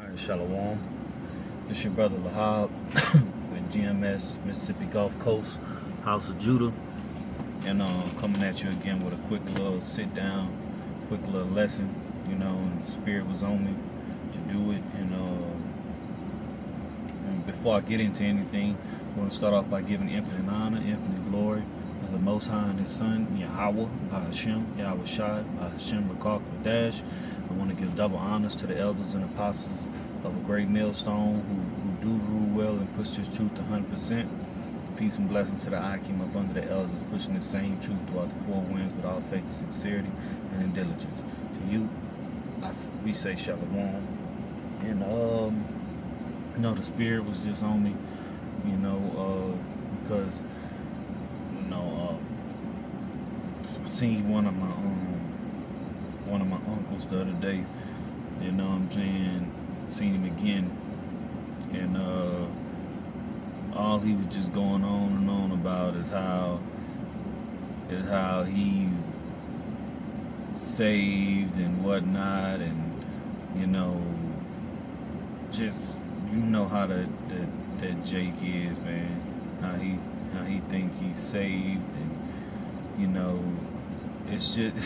Alright, Shalom. This your brother Lahab with GMS, Mississippi Gulf Coast, House of Judah. And coming at you again with a quick little sit down, quick little lesson, and the spirit was on me to do it. And before I get into anything, I want to start off by giving infinite honor, infinite glory to the Most High and His Son, Yahweh, by Hashem, Yahweh Shai, by Hashem Rakak Dash. I want to give double honors to the elders and apostles of a great millstone who do rule well and push this truth 100%. Peace and blessings to the Akim up under the elders, pushing the same truth throughout the four winds with all faith, sincerity, and in diligence. To you, we say Shalom. And the spirit was just on me, because I seen one of my uncles the other day. You know what I'm saying? Seen him again, and all he was just going on and on about is how he's saved and whatnot, and just how that Jake is, man. How he think he's saved, and it's just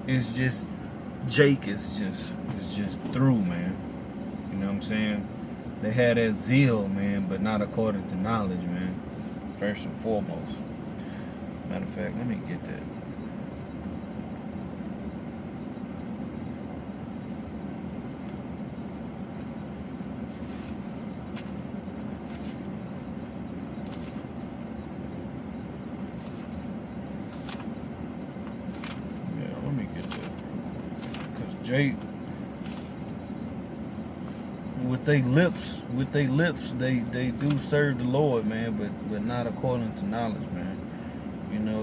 it's just Jake is just through, man. You know what I'm saying? They had that zeal, man, but not according to knowledge, man. First and foremost. Matter of fact, let me get that. Yeah, let me get that. Because Jake, with their lips, they do serve the Lord, man, but not according to knowledge, man.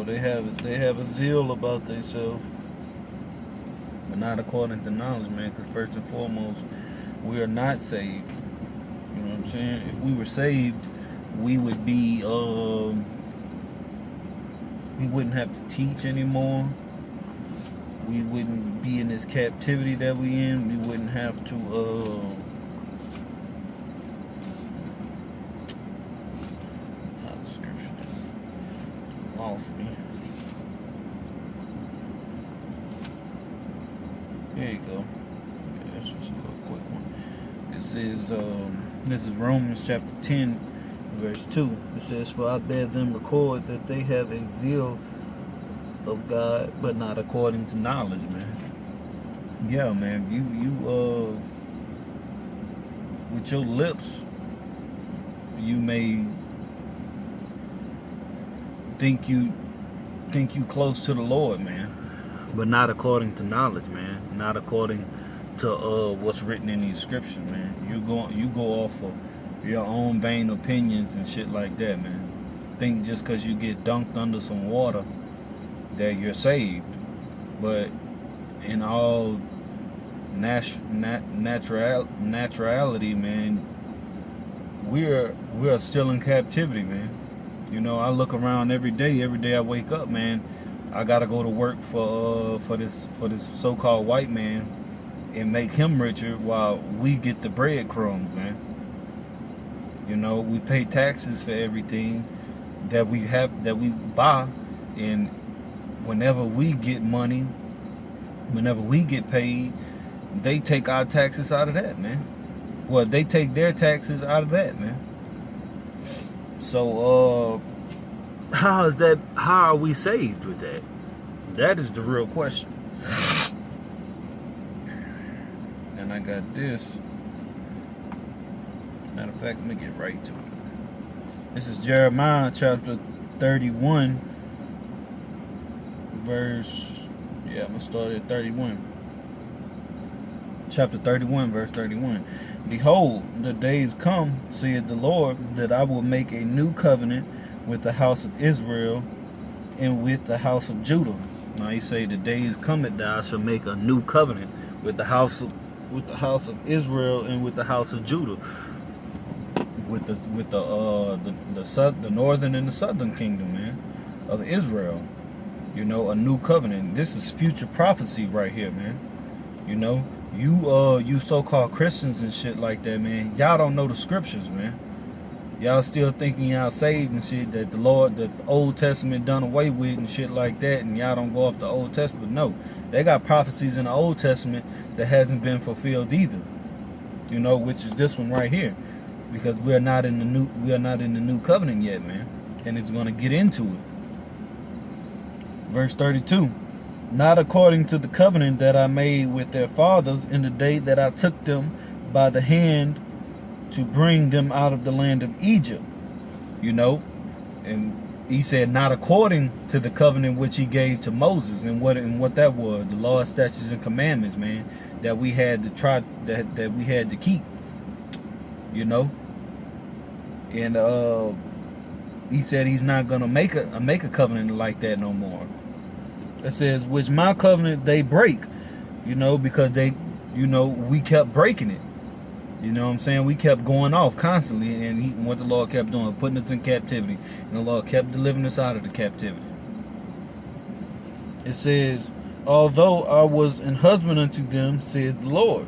They have a zeal about themselves, but not according to knowledge, man. Because first and foremost, we are not saved. You know what I'm saying? If we were saved, we would be we wouldn't have to teach anymore. We wouldn't be in this captivity that we in. We wouldn't have to lost me. There you go. Yeah, it's just a little quick one. It says, this is Romans chapter 10, verse 2. It says, "For I bear them record that they have a zeal of God, but not according to knowledge," man. Yeah, man. You with your lips, you may think you close to the Lord, man, but not according to knowledge, man. Not according to what's written in these scriptures, man. You go off of your own vain opinions and shit like that, man. Think just because you get dunked under some water that you're saved, but in all naturality, man, we're still in captivity, man. I look around every day I wake up, man. I gotta go to work for this so-called white man and make him richer while we get the breadcrumbs, man. We pay taxes for everything that we buy, and whenever we get money, whenever we get paid, they take our taxes out of that, man. Well, they take their taxes out of that, man. So, how are we saved with that? That is the real question. And I got this. Matter of fact, let me get right to it. This is Jeremiah chapter 31, verse, I'm going to start at 31. Chapter 31, verse 31. "Behold, the days come, saith the Lord, that I will make a new covenant with the house of Israel and with the house of Judah." Now he say, the days cometh that I shall make a new covenant with the house of Israel and with the house of Judah, with the northern and the southern kingdom, man, of Israel. A new covenant. This is future prophecy right here, man. You so-called Christians and shit like that, man, y'all don't know the scriptures, man. Y'all still thinking y'all saved and shit, that the Old Testament done away with and shit like that, and y'all don't go off the Old Testament. No, they got prophecies in the Old Testament that hasn't been fulfilled either. You know, which is this one right here, because we are not in the new covenant yet, man, and it's gonna get into it. Verse 32. Not according to the covenant that I made with their fathers in the day that I took them by the hand to bring them out of the land of Egypt. You know, and he said not according to the covenant which he gave to Moses, and what that was, the law, statutes, and commandments, man, that we had to try that we had to keep. You know, and he said he's not gonna make a covenant like that no more. It says, which my covenant they break, you know, because we kept breaking it. You know what I'm saying? We kept going off constantly, and what the Lord kept doing, putting us in captivity, and the Lord kept delivering us out of the captivity. It says, although I was an husband unto them, says the Lord.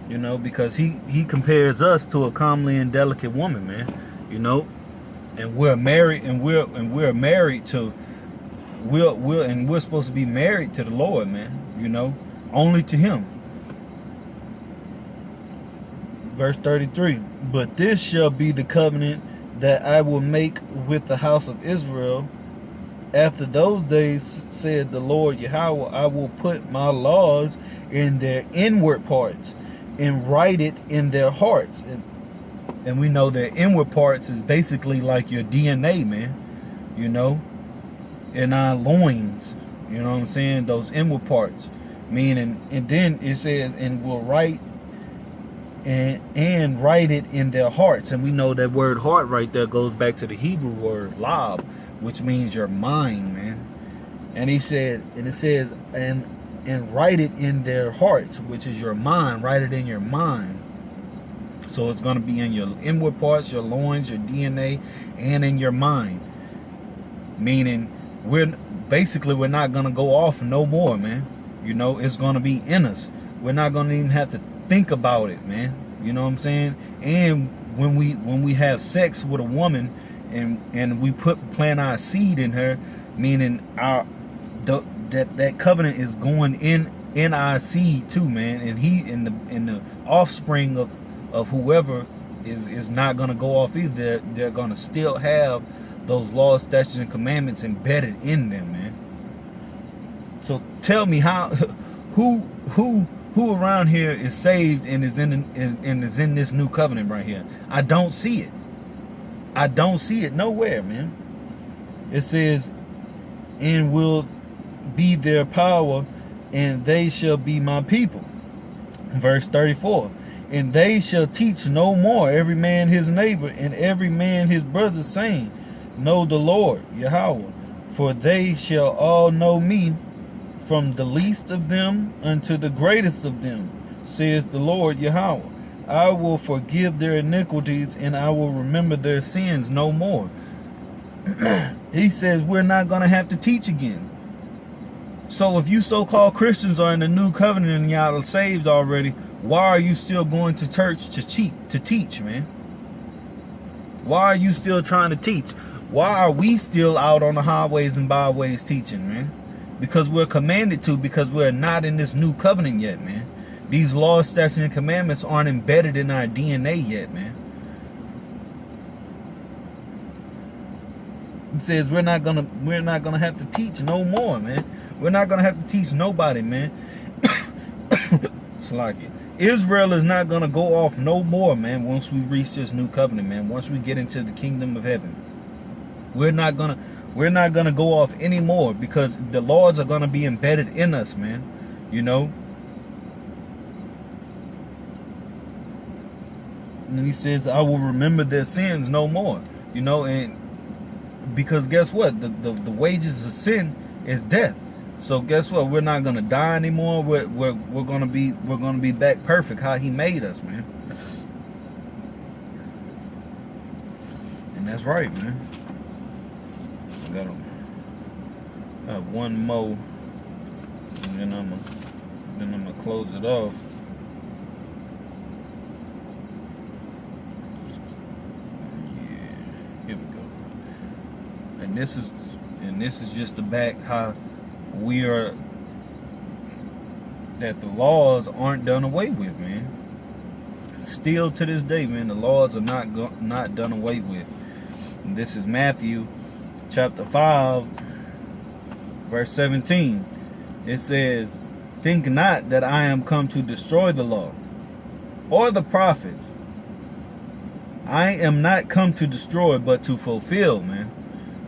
You know, because he compares us to a comely and delicate woman, man. You know, and we're married, and we're married to. We're supposed to be married to the Lord, man. You know, only to Him. Verse 33. But this shall be the covenant that I will make with the house of Israel. After those days, said the Lord Yahweh, I will put my laws in their inward parts and write it in their hearts. And we know their inward parts is basically like your DNA, man. You know, in our loins, you know what I'm saying? Those inward parts, meaning, and then it says, and will write and write it in their hearts. And we know that word heart right there goes back to the Hebrew word lab, which means your mind, man. And he said, and it says, and write it in their hearts, which is your mind. Write it in your mind. So it's going to be in your inward parts, your loins, your DNA, and in your mind. Meaning, we're not going to go off no more, man. You know, it's going to be in us. We're not going to even have to think about it, man. You know what I'm saying? And when we have sex with a woman and we plant our seed in her, meaning that covenant is going in our seed too, man. And he in the offspring of whoever is not going to go off either. They're going to still have those laws, statutes, and commandments embedded in them, man. So tell me who around here is saved and is in this new covenant right here? I don't see it. I don't see it nowhere, man. It says, and will be their power, and they shall be my people. Verse 34. And they shall teach no more every man his neighbor and every man his brother, saying, know the Lord Yahweh, for they shall all know me, from the least of them unto the greatest of them, says the Lord Yahweh. I will forgive their iniquities, and I will remember their sins no more. He says we're not going to have to teach again. So if you so-called Christians are in the new covenant and y'all are saved already, why are you still going to church to teach, man? Why are you still trying to teach? Why are we still out on the highways and byways teaching, man? Because we're commanded to, because we're not in this new covenant yet, man. These laws, statutes, and commandments aren't embedded in our DNA yet, man. It says we're not gonna have to teach no more, man. We're not gonna have to teach nobody, man. It's like it. Israel is not gonna go off no more, man. Once we reach this new covenant, man. Once we get into the kingdom of heaven, we're not gonna go off anymore, because the laws are gonna be embedded in us, man. You know. And he says, I will remember their sins no more. You know, and because guess what? The wages of sin is death. So guess what? We're not gonna die anymore. We're gonna be back perfect how He made us, man. And that's right, man. I got one more, and then I'm gonna then I'm gonna close it off. Yeah, here we go. And this is just to back how we are, that the laws aren't done away with, man. Still to this day, man, the laws are not done away with. And this is Matthew chapter 5, verse 17. It says, "Think not that I am come to destroy the law or the prophets. I am not come to destroy, but to fulfill," man.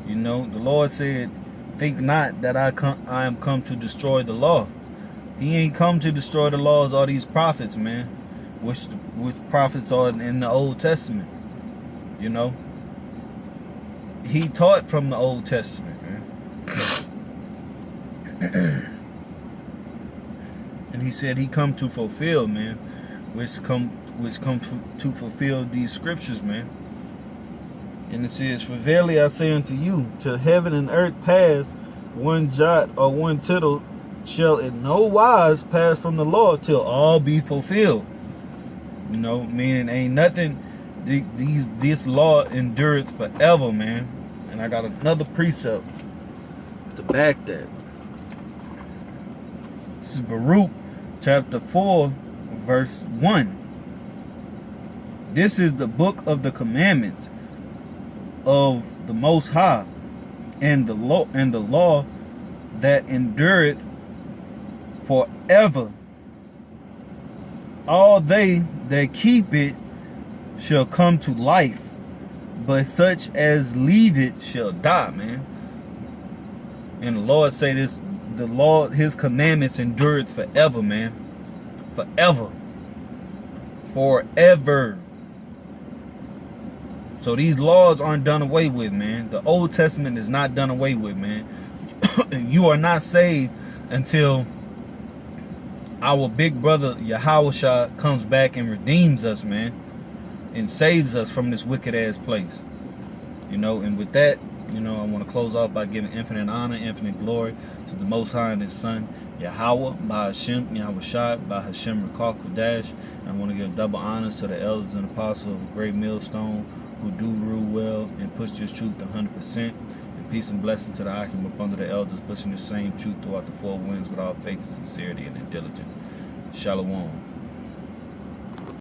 You know, the Lord said, "Think not that I am come to destroy the law." He ain't come to destroy the laws or these prophets, man. Which prophets are in the Old Testament. You know, he taught from the Old Testament, man. And he said he come to fulfill, man, which come to fulfill these scriptures, man. And it says, "For verily I say unto you, till heaven and earth pass, one jot or one tittle shall in no wise pass from the law till all be fulfilled." You know, meaning ain't nothing. This law endureth forever, man. And I got another precept to back that. This is Baruch chapter 4, verse 1. "This is the book of the commandments of the Most High, and the law that endureth forever. All they that keep it shall come to life, but such as leave it shall die," man. And the Lord say this, the Lord, his commandments endureth forever, man. Forever. Forever. So these laws aren't done away with, man. The Old Testament is not done away with, man. You are not saved until our big brother Yahushua comes back and redeems us, man, and saves us from this wicked ass place. You know, and with that, you know, I want to close off by giving infinite honor, infinite glory to the Most High and his Son, Yahweh, by Hashem, Yahushua, by Hashem Rakak Kodash. And I want to give double honors to the elders and apostles of Great Millstone, who do rule well and push this truth 100%. And peace and blessing to the Akim up under the elders, pushing the same truth throughout the four winds with all faith, sincerity, and diligence. Shalom.